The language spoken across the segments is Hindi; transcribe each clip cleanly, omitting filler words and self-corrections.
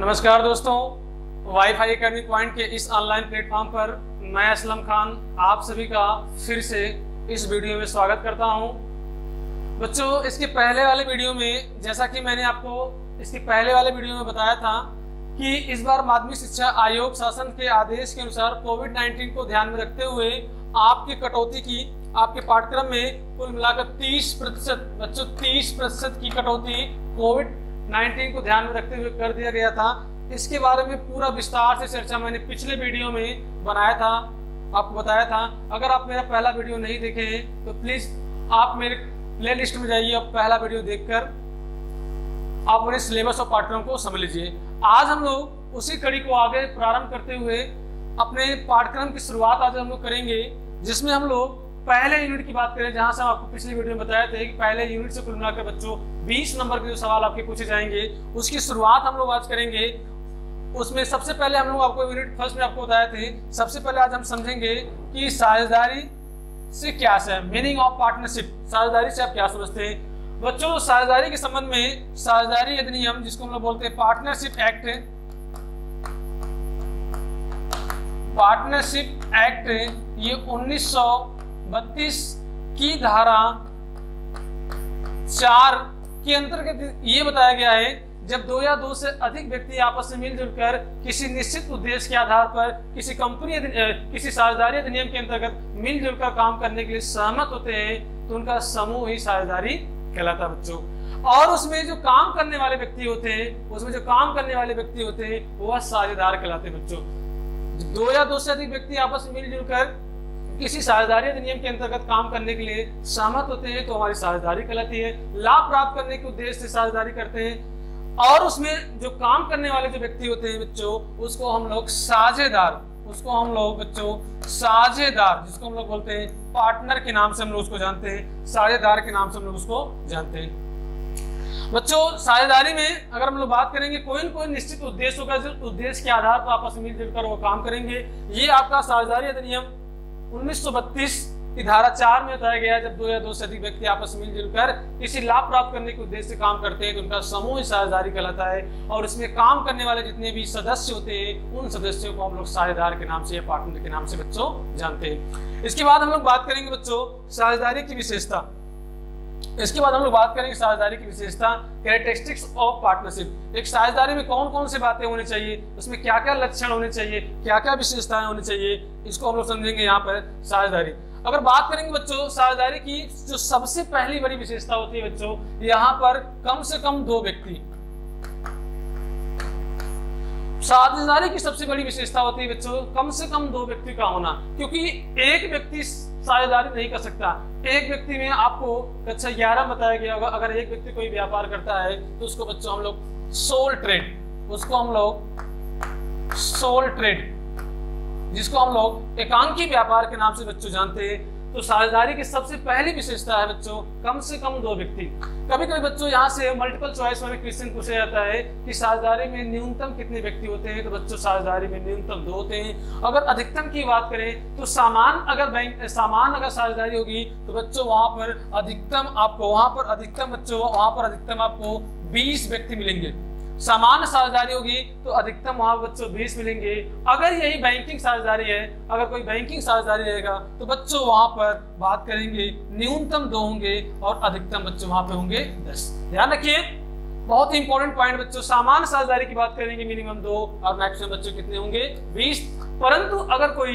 नमस्कार दोस्तों, वाईफाई एकेडमी पॉइंट के इस ऑनलाइन प्लेटफॉर्म पर मैं असलम खान आप सभी का फिर से इस वीडियो में स्वागत करता हूं। बच्चों, इसके पहले वाले वीडियो में जैसा कि मैंने आपको इसके पहले वाले वीडियो में बताया था कि इस बार माध्यमिक शिक्षा आयोग शासन के आदेश के अनुसार कोविड-19 को ध्यान में रखते हुए आपकी कटौती की आपके पाठ्यक्रम में कुल मिलाकर 30% बच्चों 30% की कटौती कोविड-19 को ध्यान में रखते हुए कर दिया गया था। इसके बारे में पूरा विस्तार से चर्चा मैंने पिछले वीडियो में बनाया था, आपको बताया था। अगर आप मेरा पहला वीडियो नहीं देखे हैं तो प्लीज आप मेरे प्ले लिस्ट में जाइए और पहला वीडियो देखकर आप अपने सिलेबस और पाठ्यक्रम को समझ लीजिए। आज हम लोग उसी कड़ी को आगे प्रारंभ करते हुए अपने पाठ्यक्रम की शुरुआत आज हम लोग करेंगे, जिसमें हम लोग पहले यूनिट की बात करें, जहां से हम आपको पिछले वीडियो में बताया था कि पहले यूनिट से कुल मिलाकर बच्चों 20 नंबर के जो सवाल आपके पूछे जाएंगे उसकी शुरुआत हम लोग आज करेंगे। उसमें सबसे पहले हम लोग आपको यूनिट फर्स्ट में आपको बताए थे, सबसे पहले आज हम समझेंगे कि साझेदारी से क्या है, मीनिंग ऑफ पार्टनरशिप। साझेदारी से आप क्या समझते हैं बच्चों? साझेदारी के संबंध में साझेदारी अधिनियम, जिसको हम लोग बोलते हैं पार्टनरशिप एक्ट, पार्टनरशिप एक्ट, ये 1932 की धारा 4 के अंतर्गत ये बताया गया है, जब 2 या 2 से अधिक व्यक्ति आपस में मिलजुल कर किसी निश्चित उद्देश्य के आधार पर किसी कंपनी किसी साझेदारी अधिनियम के अंतर्गत मिलजुल कर काम करने के लिए सहमत होते हैं तो उनका समूह ही साझेदारी कहलाता है बच्चों। और उसमें जो काम करने वाले व्यक्ति होते हैं, वह साझेदार कहलाते हैं बच्चों। 2 या 2 से अधिक व्यक्ति आपस में मिलजुल कर किसी साझेदारी अधिनियम के अंतर्गत काम करने के लिए सहमत होते हैं तो हमारी साझेदारी कहलाती है। लाभ प्राप्त करने के उद्देश्य से साझेदारी करते हैं, और उसमें जो काम करने वाले जो व्यक्ति होते हैं बच्चों, उसको हम लोग साझेदार, जिसको हम लोग बोलते हैं पार्टनर के नाम से हम लोग उसको जानते हैं, साझेदार के नाम से हम लोग उसको जानते हैं। बच्चों, साझेदारी में अगर हम लोग बात करेंगे, कोई न कोई निश्चित उद्देश्य होगा, जो उद्देश्य के आधार पर आपस में मिलजुल कर वो काम करेंगे। ये आपका साझेदारी अधिनियम 1932 की धारा 4 में बताया गया है, जब 2 या 2 से अधिक व्यक्ति आपस में मिलजुल कर किसी लाभ प्राप्त करने के उद्देश्य से काम करते हैं तो उनका समूह साझेदारी कहलाता है। और इसमें काम करने वाले जितने भी सदस्य होते हैं उन सदस्यों को हम लोग साझेदार के नाम से या पार्टनर के नाम से बच्चों जानते हैं। इसके बाद हम लोग बात करेंगे बच्चों साझेदारी की विशेषता। Characteristics of partnership. एक साझेदारी में कौन कौन सी बातें होनी चाहिए, उसमें क्या क्या लक्षण होने चाहिए, क्या क्या विशेषताएं होनी चाहिए, इसको हम लोग समझेंगे यहाँ पर साझेदारी। अगर बात करेंगे बच्चों साझेदारी की, जो सबसे पहली बड़ी विशेषता होती है बच्चों, यहाँ पर कम से कम 2 व्यक्ति। साझेदारी की सबसे बड़ी विशेषता होती है बच्चों कम से कम 2 व्यक्ति का होना, क्योंकि एक व्यक्ति साझेदारी नहीं कर सकता। एक व्यक्ति में आपको कक्षा 11 बताया गया होगा, अगर एक व्यक्ति कोई व्यापार करता है तो उसको बच्चों हम लोग सोल ट्रेड, जिसको हम लोग एकांकी व्यापार के नाम से बच्चों जानते हैं। तो साझेदारी की सबसे पहली विशेषता है बच्चों कम से कम 2 व्यक्ति। कभी कभी बच्चों यहाँ से मल्टीपल चॉइस में क्वेश्चन पूछा जाता है कि साझेदारी में न्यूनतम कितने व्यक्ति होते हैं, तो बच्चों साझेदारी में न्यूनतम 2 होते हैं। अगर अधिकतम की बात करें तो सामान अगर साझेदारी होगी तो बच्चों वहां पर अधिकतम आपको 20 व्यक्ति मिलेंगे। सामान्य साझेदारी होगी तो अधिकतम वहां बच्चों 20 मिलेंगे। अगर यही बैंकिंग साझेदारी है, अगर कोई बैंकिंग साझेदारी रहेगा तो बच्चों वहां पर बात करेंगे न्यूनतम 2 होंगे और अधिकतम बच्चों वहां पे होंगे 10। ध्यान रखिए, बहुत ही इंपॉर्टेंट पॉइंट बच्चों। सामान्य साझेदारी की बात करेंगे मिनिमम 2 और मैक्सिमम बच्चों कितने होंगे 20। परंतु अगर कोई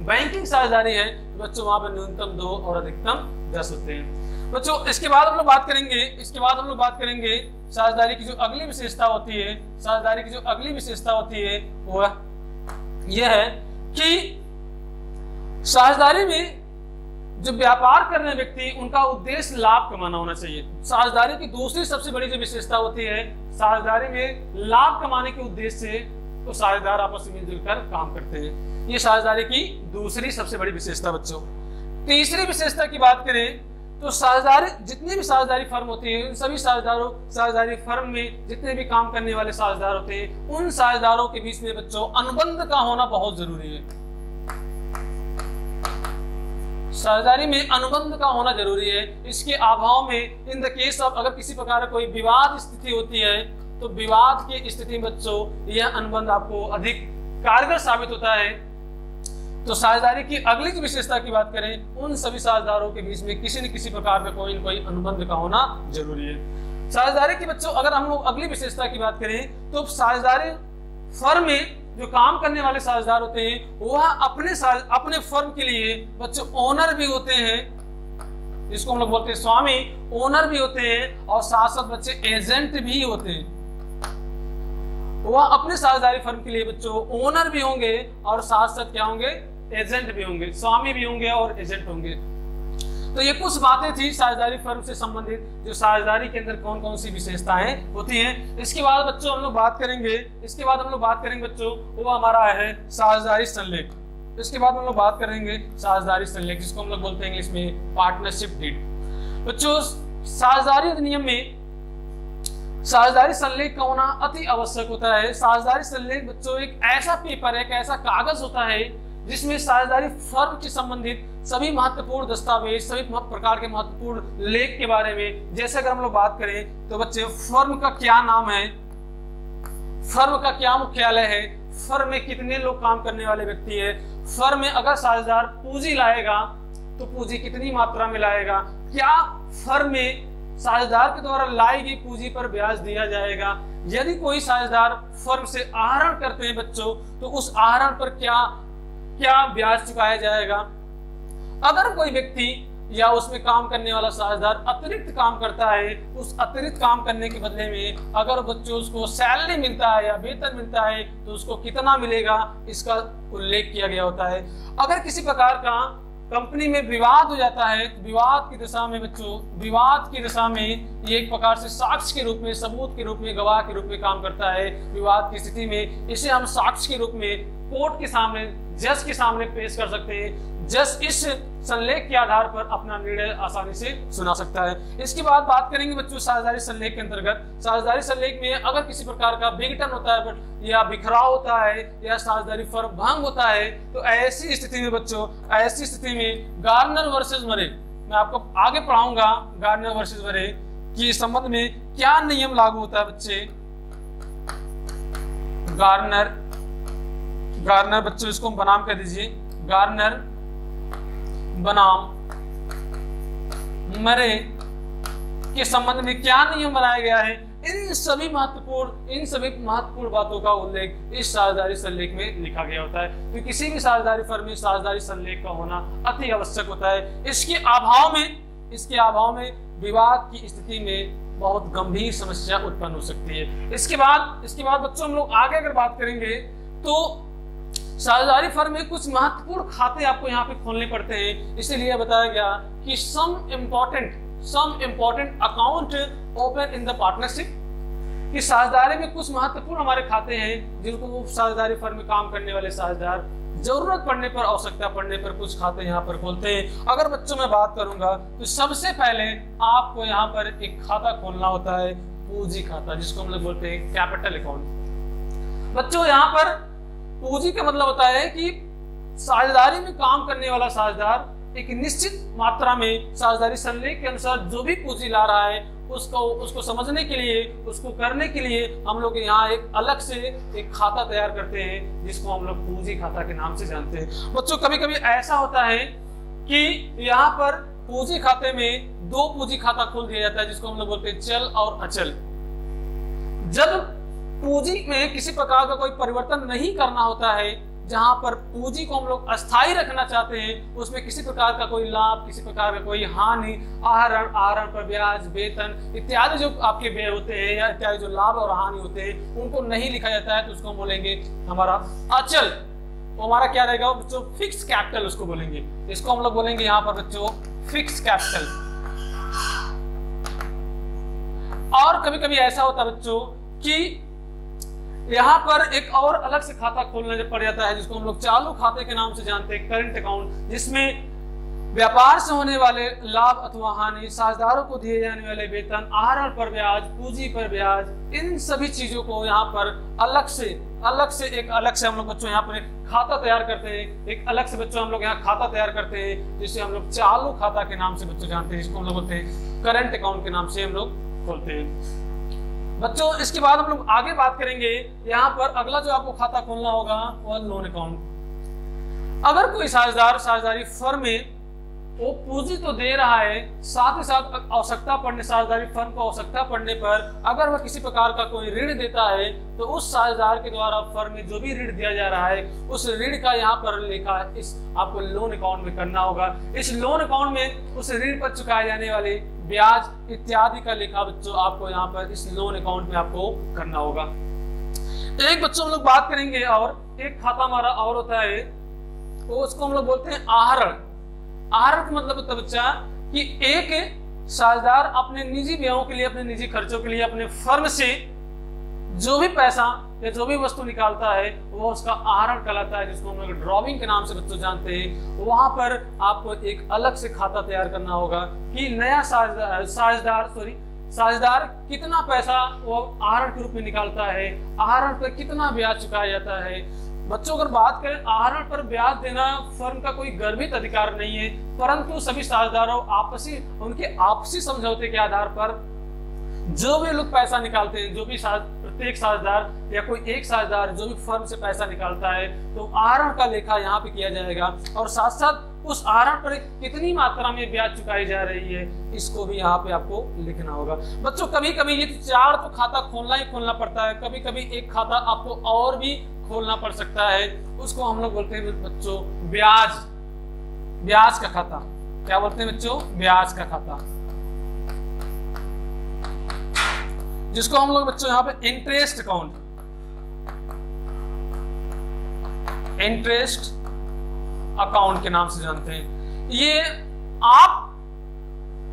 बैंकिंग साझेदारी है तो बच्चों वहां पर न्यूनतम 2 और अधिकतम 10 होते हैं बच्चों। इसके बाद हम लोग बात करेंगे साझेदारी की जो अगली विशेषता होती है वह यह है कि साझेदारी में जो व्यापार कर रहे व्यक्ति उनका उद्देश्य लाभ कमाना होना चाहिए। साझेदारी की दूसरी सबसे बड़ी जो विशेषता होती है, साझेदारी में लाभ कमाने के उद्देश्य से तो साझेदार आपस में मिलजुल कर काम करते हैं। ये साझेदारी की दूसरी सबसे बड़ी विशेषता बच्चों। तीसरी विशेषता की बात करें तो जितने भी साझेदारी फर्म होती है, उन सभी साझेदारी फर्म में जितने भी काम करने वाले साझेदार होते हैं, उन साझेदारों के बीच में बच्चों अनुबंध का होना बहुत जरूरी है। साझेदारी में अनुबंध का होना जरूरी है। इसके अभाव में इन द केस ऑफ अगर किसी प्रकार कोई विवाद स्थिति होती है तो विवाद की स्थिति में बच्चों यह अनुबंध आपको अधिक कारगर साबित होता है। तो साझेदारी की अगली की विशेषता की बात करें, उन सभी साझेदारों के बीच में किसी न किसी प्रकार का कोई न कोई अनुबंध का होना जरूरी है। साझेदारी की बच्चों अगर हम लोग अगली विशेषता की बात करें तो साझेदारी फर्म में जो काम करने वाले साझेदार होते हैं वह अपने फर्म के लिए बच्चों ओनर भी होते हैं, जिसको हम लोग बोलते हैं स्वामी, ओनर भी होते हैं और साथ साथ बच्चे एजेंट भी होते हैं। वह अपने साझेदारी फर्म के लिए बच्चों ओनर भी होंगे और साथ साथ क्या होंगे, एजेंट भी होंगे, स्वामी भी होंगे और एजेंट होंगे। तो ये कुछ बातें थी साझेदारी फर्म से संबंधित, जो साझेदारी के अंदर कौन कौन सी विशेषताएं होती हैं। इसके बाद बच्चों हम लोग बात करेंगे बच्चों, वो हमारा है साझेदारी संलेख। इसके बाद हम लोग बात करेंगे साझेदारी संलेख, जिसको हम लोग बोलते हैं इंग्लिश में पार्टनरशिप डीड। बच्चों साझेदारी अधिनियम में साझेदारी संलेख का होना अति आवश्यक होता है। साझेदारी संलेख बच्चों एक ऐसा पेपर है, एक ऐसा कागज होता है जिसमें साझेदारी फर्म के संबंधित सभी महत्वपूर्ण दस्तावेज, सभी प्रकार के महत्वपूर्ण लेख के बारे में, जैसे अगर हम लोग बात करें तो बच्चे फर्म का क्या नाम है, फर्म का क्या मुख्यालय है, फर्म में कितने लोग काम करने वाले व्यक्ति है, फर्म में अगर साझेदार पूंजी लाएगा तो पूंजी कितनी मात्रा में लाएगा, क्या फर्म में साझेदार के द्वारा लाई गई पूंजी पर ब्याज दिया जाएगा, यदि कोई साझेदार फर्म से आहरण करते हैं बच्चों तो उस आहरण पर क्या ब्याज चुकाया जाएगा, अगर कोई व्यक्ति या उसमें काम करने वाला साझेदार अतिरिक्त काम करता है, उस अतिरिक्त काम करने के बदले में अगर बच्चों उसको सैलरी मिलता है या वेतन मिलता है तो उसको कितना मिलेगा, इसका उल्लेख किया गया होता है। अगर किसी प्रकार का कंपनी में विवाद हो जाता है तो विवाद की दिशा में बच्चों, विवाद की दिशा में ये एक प्रकार से साक्ष्य के रूप में, सबूत के रूप में, गवाह के रूप में काम करता है। विवाद की स्थिति में इसे हम साक्ष्य के रूप में कोर्ट के सामने, जज के सामने पेश कर सकते हैं। जज इस संलेख के आधार पर अपना निर्णय आसानी से सुना सकता है। इसके बाद बात करेंगे बच्चों साझेदारी संलेख के अंतर्गत, साझेदारी संलेख में अगर किसी प्रकार का विघटन होता है या बिखराव होता है या साझेदारी फर्म भंग होता है तो ऐसी स्थिति में बच्चों, ऐसी स्थिति में गार्नर वर्सेस मरे, मैं आपको आगे पढ़ाऊंगा गार्नर वर्सेस मरे कि संबंध में क्या नियम लागू होता है बच्चे। गार्नर बच्चों इसको बनाम कह दीजिए, गार्नर बनाम मरे के संबंध में क्या नियम बनाया गया है, इन सभी महत्वपूर्ण बातों का उल्लेख इस साझेदारी संलेख में लिखा गया होता है। तो किसी भी साझेदारी फर्म में साझेदारी संलेख का होना अति आवश्यक होता है। इसके अभाव में विवाद की स्थिति में बहुत गंभीर समस्या उत्पन्न हो सकती है। इसके बाद बच्चों हम लोग आगे अगर बात करेंगे तो साझेदारी फर्म में कुछ महत्वपूर्ण खाते आपको यहाँ पे खोलने पड़ते हैं, इसीलिए बताया गया कि some important account open in the partnership, कि साझेदारी में कुछ महत्वपूर्ण हमारे खाते हैं जिनको साझेदारी फर्म में काम करने वाले साझेदार जरूरत पड़ने पर, आवश्यकता पड़ने पर कुछ खाते यहाँ पर खोलते हैं। अगर बच्चों मैं बात करूंगा तो सबसे पहले आपको यहाँ पर एक खाता खोलना होता है, पूंजी खाता, जिसको हम लोग बोलते हैं कैपिटल अकाउंट। बच्चों यहाँ पर पूंजी का मतलब होता है कि साझेदारी में काम करने वाला साझेदार एक निश्चित मात्रा में साझेदारी संलेख के अनुसार जो भी पूंजी ला रहा है उसको समझने के लिए, उसको करने के लिए हम लोग यहाँ एक अलग से एक खाता तैयार करते हैं जिसको हम लोग पूंजी खाता के नाम से जानते हैं। बच्चों कभी कभी ऐसा होता है कि यहाँ पर पूंजी खाते में दो पूंजी खाता खोल दिया जाता है जिसको हम लोग बोलते हैं चल और अचल। जब पूंजी में किसी प्रकार का कोई परिवर्तन नहीं करना होता है, जहां पर पूंजी को हम लोग अस्थायी रखना चाहते हैं, उसमें किसी प्रकार का कोई लाभ, किसी प्रकार का कोई हानि, आहरण पर ब्याज, वेतन इत्यादि जो आपके व्यय होते हैं या इत्यादि जो लाभ और हानि होते हैं उनको नहीं लिखा जाता है तो उसको हम बोलेंगे हमारा अचल। तो हमारा क्या रहेगा बच्चों, फिक्स कैपिटल उसको बोलेंगे। इसको हम लोग बोलेंगे यहाँ पर बच्चों फिक्स कैपिटल। और कभी कभी ऐसा होता है बच्चों कि यहाँ पर एक और अलग से खाता खोलना पड़ जाता है जिसको हम लोग चालू खाते के नाम से जानते हैं, करंट अकाउंट, जिसमें व्यापार से होने वाले लाभ अथवा हानि, साझेदारों को दिए जाने वाले वेतन, आहरण पर ब्याज, पूंजी पर ब्याज, इन सभी चीजों को यहाँ पर अलग से हम लोग बच्चों यहाँ पर खाता तैयार करते हैं। एक अलग से बच्चों हम लोग यहाँ खाता तैयार करते हैं जिसे हम लोग चालू खाता के नाम से बच्चों जानते हैं, जिसको हम लोग बोलते हैं करंट अकाउंट के नाम से हम लोग खोलते हैं। बच्चों इसके बाद हम लोग आगे बात करेंगे। यहाँ पर अगला जो आपको खाता खोलना होगा वह लोन अकाउंट। अगर कोई साझेदारी फर्म में वो पूंजी तो दे रहा है, साथ ही साथ आवश्यकता पड़ने साझेदारी फर्म को आवश्यकता पड़ने पर अगर वह किसी प्रकार का कोई ऋण देता है तो उस साझेदार के द्वारा फर्म में जो भी ऋण दिया जा रहा है उस ऋण का यहाँ पर लेखा इस आपको लोन अकाउंट में करना होगा। इस लोन अकाउंट में उस ऋण पर चुकाए जाने वाले ब्याज इत्यादि का लेखा बच्चों आपको यहाँ पर इस लोन अकाउंट में आपको करना होगा। एक बच्चों हम लोग बात करेंगे और एक खाता हमारा और होता है, तो उसको हम लोग बोलते हैं आहरण। आहरण का मतलब होता है बच्चा कि एक साझेदार अपने निजी व्ययों के लिए, अपने निजी खर्चों के लिए अपने फर्म से जो भी पैसा या जो भी वस्तु निकालता है वो उसका आहरण कहलाता है, जिसको हम लोग ड्रॉविंग के नाम से बच्चों जानते हैं। वहां पर आपको एक अलग से खाता तैयार करना होगा कि नया साझेदार कितना पैसा वो आहरण के रूप में निकालता है, आहरण पर कितना ब्याज चुकाया जाता है। बच्चों अगर बात करें, आहरण पर ब्याज देना फर्म का कोई गर्भित अधिकार नहीं है, परंतु सभी साझेदारों उनके आपसी समझौते के आधार पर जो भी लोग पैसा निकालते हैं, जो भी प्रत्येक साझेदार या कोई एक साझेदार जो भी फर्म से पैसा निकालता है तो आहरण का लेखा यहाँ पे किया जाएगा और साथ साथ उस आहरण पर कितनी मात्रा में ब्याज चुकाई जा रही है इसको भी यहाँ पे आपको लिखना होगा। बच्चों कभी कभी ये चार तो खाता खोलना ही खोलना पड़ता है, कभी कभी एक खाता आपको और भी खोलना पड़ सकता है, उसको हम लोग बोलते हैं बच्चों ब्याज का खाता। क्या बोलते हैं बच्चों? ब्याज का खाता, जिसको हम लोग बच्चों यहाँ पे इंटरेस्ट अकाउंट के नाम से जानते हैं। ये आप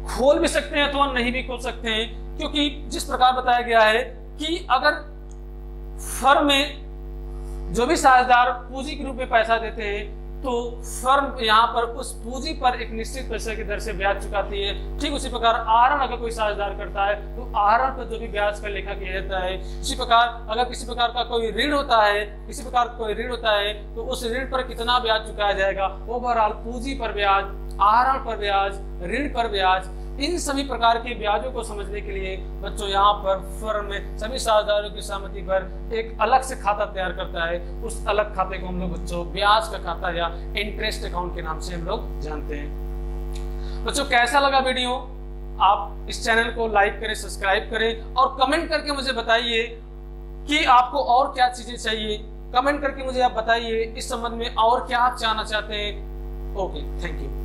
खोल भी सकते हैं अथवा नहीं भी खोल सकते हैं, क्योंकि जिस प्रकार बताया गया है कि अगर फर्म में जो भी साझेदार पूंजी के रूप में पैसा देते हैं तो फर्म यहाँ पर उस पूंजी पर एक निश्चित पैसे की दर से ब्याज चुकाती है। ठीक उसी प्रकार आहरण अगर कोई साझेदार करता है तो आहरण पर जो भी ब्याज का लेखा किया जाता है। इसी प्रकार अगर किसी प्रकार का कोई ऋण होता है, तो उस ऋण पर कितना ब्याज चुकाया जाएगा, ओवरऑल पूंजी पर ब्याज, आहरण पर ब्याज, ऋण पर ब्याज, इन सभी प्रकार के ब्याजों को समझने के लिए बच्चों यहाँ पर फर्म में सभी साझेदारों की सहमति पर एक अलग से खाता तैयार करता है। उस अलग खाते को हम लोग बच्चों ब्याज का खाता या इंटरेस्ट अकाउंट के नाम से हम लोग जानते हैं। बच्चों कैसा लगा वीडियो? आप इस चैनल को लाइक करें, सब्सक्राइब करें और कमेंट करके मुझे बताइए कि आपको और क्या चीजें चाहिए। कमेंट करके मुझे आप बताइए इस संबंध में और क्या आप जानना चाहते हैं। Okay, thank you.